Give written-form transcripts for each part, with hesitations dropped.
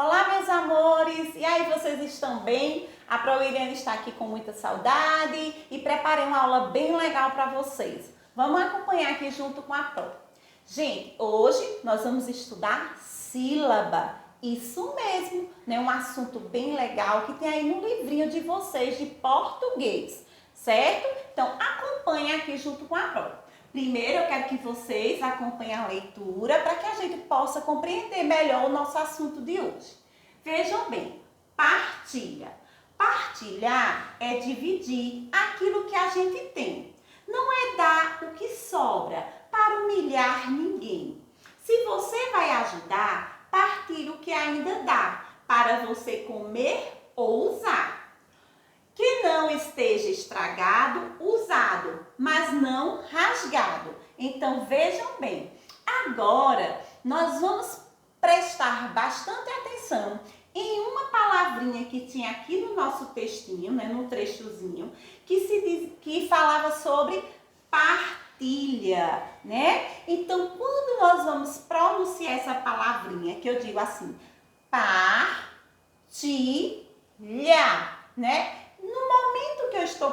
Olá, meus amores! E aí, vocês estão bem? A Proiliane está aqui com muita saudade e preparei uma aula bem legal para vocês. Vamos acompanhar aqui junto com a Pro. Gente, hoje nós vamos estudar sílaba. Isso mesmo, né? Um assunto bem legal que tem aí no livrinho de vocês de português, certo? Então, acompanhe aqui junto com a Pro. Primeiro, eu quero que vocês acompanhem a leitura para que a gente possa compreender melhor o nosso assunto de hoje. Vejam bem, partilha. Partilhar é dividir aquilo que a gente tem. Não é dar o que sobra para humilhar ninguém. Se você vai ajudar, partilhe o que ainda dá para você comer ou usar. Que não esteja estragado, usado, mas não rasgado. Então, vejam bem. Agora, nós vamos prestar bastante atenção em uma palavrinha que tinha aqui no nosso textinho, né, no trechozinho, que falava sobre partilha, né? Então, quando nós vamos pronunciar essa palavrinha, que eu digo assim, partilha, né? No momento que eu estou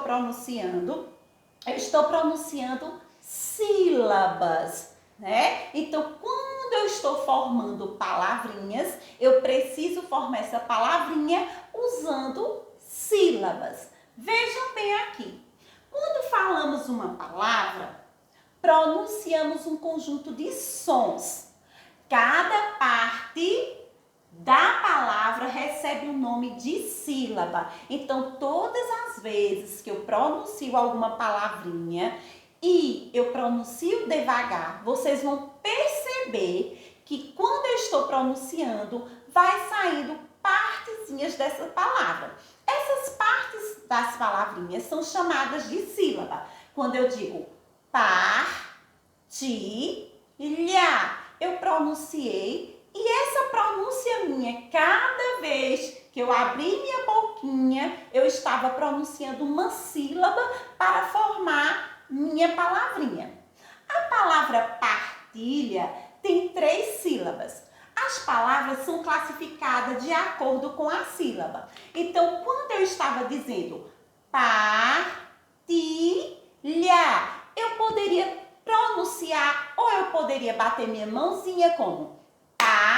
pronunciando sílabas, né? Então, quando eu estou formando palavrinhas, eu preciso formar essa palavrinha usando sílabas. Vejam bem aqui. Quando falamos uma palavra, pronunciamos um conjunto de sons. Cada parte da palavra recebe um nome de sílaba. Então, todas as vezes que eu pronuncio alguma palavrinha e eu pronuncio devagar, vocês vão perceber que quando eu estou pronunciando, vai saindo partezinhas dessa palavra. Essas partes das palavrinhas são chamadas de sílaba. Quando eu digo partilha, eu pronunciei. E essa pronúncia minha, cada vez que eu abri minha boquinha, eu estava pronunciando uma sílaba para formar minha palavrinha. A palavra partilha tem 3 sílabas. As palavras são classificadas de acordo com a sílaba. Então, quando eu estava dizendo partilha, eu poderia pronunciar ou eu poderia bater minha mãozinha como partilha.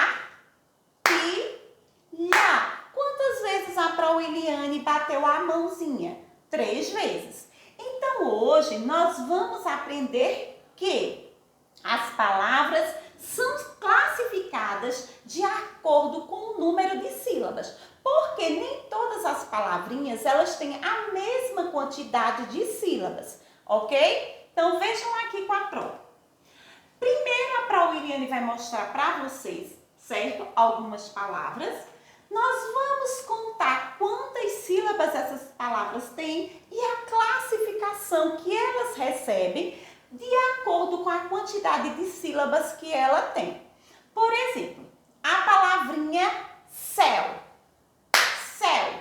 Quantas vezes a Proiliane bateu a mãozinha? 3 vezes. Então, hoje nós vamos aprender que as palavras são classificadas de acordo com o número de sílabas. Porque nem todas as palavrinhas elas têm a mesma quantidade de sílabas, ok? Então, vejam aqui com a Pro. Primeiro, a Proiliane vai mostrar para vocês, certo? Algumas palavras. Nós vamos contar quantas sílabas essas palavras têm e a classificação que elas recebem de acordo com a quantidade de sílabas que ela tem. Por exemplo, a palavrinha céu. Céu.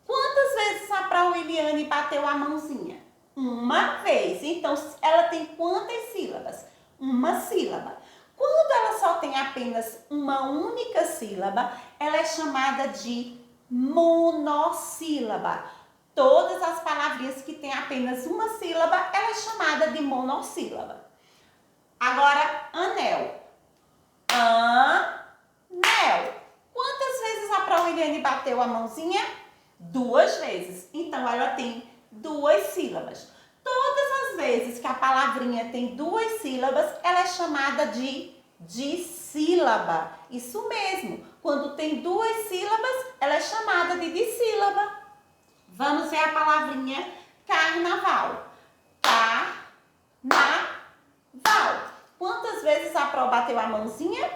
Quantas vezes a Proiliane bateu a mãozinha? Uma vez. Então, ela tem quantas sílabas? Uma sílaba. Quando ela só tem apenas uma única sílaba, ela é chamada de monossílaba. Todas as palavrinhas que têm apenas uma sílaba, ela é chamada de monossílaba. Agora, anel. Anel. Quantas vezes a Proiliane bateu a mãozinha? 2 vezes. Então, ela tem 2 sílabas. Todas as vezes que a palavrinha tem 2 sílabas, ela é chamada de dissílaba. Isso mesmo. Quando tem 2 sílabas, ela é chamada de dissílaba. Vamos ver a palavrinha carnaval. Carnaval. Quantas vezes a Pro bateu a mãozinha?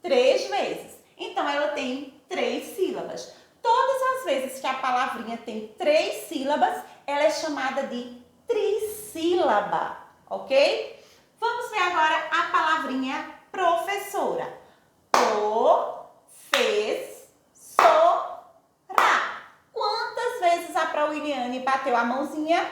3 vezes. Então, ela tem 3 sílabas. Todas as vezes que a palavrinha tem 3 sílabas, ela é chamada de trissílaba, ok? Vamos ver agora a palavrinha professora. Professora. Quantas vezes a Proiliane bateu a mãozinha?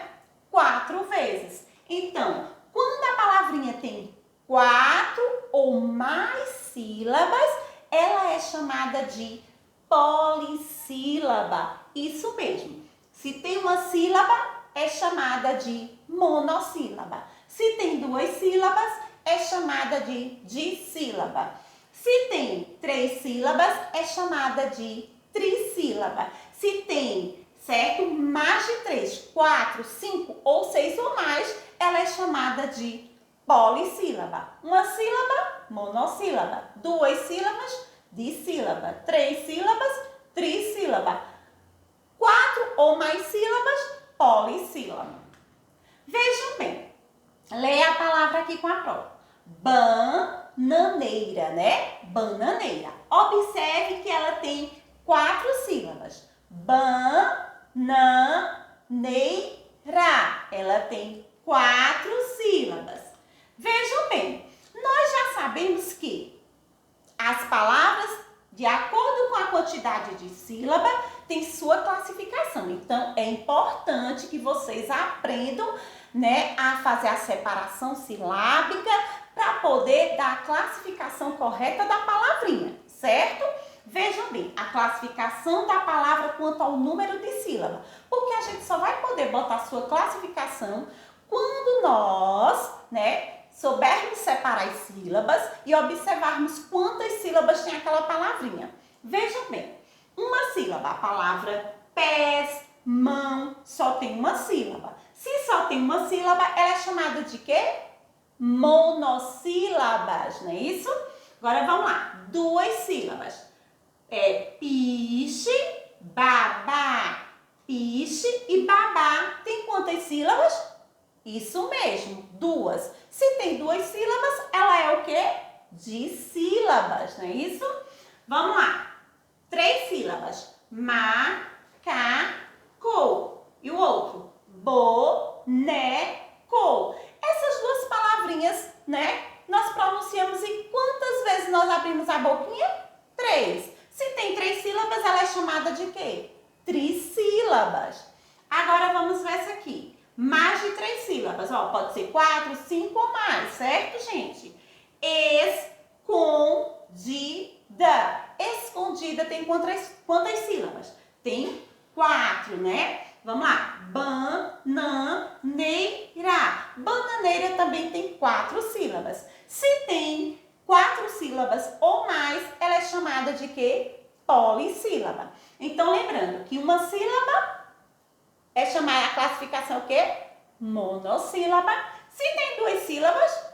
4 vezes. Então, quando a palavrinha tem 4 ou mais sílabas, ela é chamada de polissílaba. Isso mesmo. Se tem uma sílaba, é chamada de monossílaba. Se tem duas sílabas, é chamada de dissílaba. Se tem 3 sílabas, é chamada de trissílaba. Se tem, certo, mais de 3, 4, 5 ou 6 ou mais, ela é chamada de polissílaba. Uma sílaba, monossílaba. 2 sílabas, dissílaba. 3 sílabas, trissílaba. 4 ou mais sílabas, polissílaba. Vejam bem, leia a palavra aqui com a prova. Bananeira, né? Bananeira. Observe que ela tem 4 sílabas. Bananeira. Ela tem 4 sílabas. Vejam bem, nós já sabemos que as palavras, de acordo com a quantidade de sílaba, tem sua classificação. Então, é importante que vocês aprendam, né, a fazer a separação silábica para poder dar a classificação correta da palavrinha, certo? Vejam bem, a classificação da palavra quanto ao número de sílaba, porque a gente só vai poder botar a sua classificação quando nós, né, soubermos separar as sílabas e observarmos quantas sílabas tem aquela palavrinha. Vejam bem, uma sílaba, a palavra pés, mão, só tem uma sílaba. Se só tem uma sílaba, ela é chamada de quê? Monossílabas, não é isso? Agora vamos lá, 2 sílabas. Piche, babá. Piche e babá. Tem quantas sílabas? Isso mesmo, 2. Se tem 2 sílabas, ela é o quê? Dissílabas, não é isso? Vamos lá. 3 sílabas. Macaco. E o outro? Boneco. Essas 2 palavrinhas, né? Nós pronunciamos e quantas vezes nós abrimos a boquinha? 3. Se tem 3 sílabas, ela é chamada de quê? Trissílabas. Agora vamos ver essa aqui. Mais de 3 sílabas. Ó, pode ser 4, 5 ou mais, certo, gente? Escondida. Escondida tem quantas sílabas? Tem 4, né? Vamos lá. Bananeira. Bananeira também tem 4 sílabas. Se tem 4 sílabas ou mais, ela é chamada de quê? Polissílaba. Então, lembrando que uma sílaba é chamada, a classificação o quê? Monossílaba. Se tem 2 sílabas,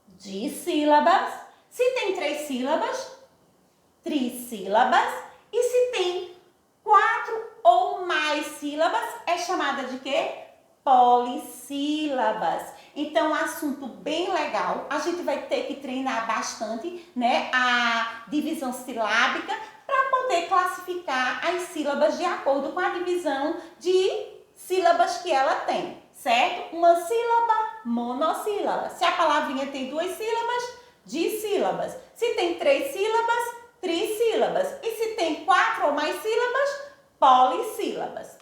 dissílabas. Se tem 3 sílabas, trissílabas. E se tem 4 ou mais sílabas, é chamada de quê? Polissílabas. Então, um assunto bem legal. A gente vai ter que treinar bastante, né, a divisão silábica para poder classificar as sílabas de acordo com a divisão de sílabas que ela tem, certo? Uma sílaba, monossílaba. Se a palavrinha tem 2 sílabas, dissílabas. Se tem 3 sílabas, trissílabas. E se tem 4 ou mais sílabas, polissílabas.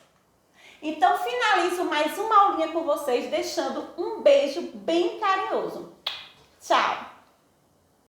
Então, finalizo mais uma aulinha com vocês, deixando um beijo bem carinhoso. Tchau!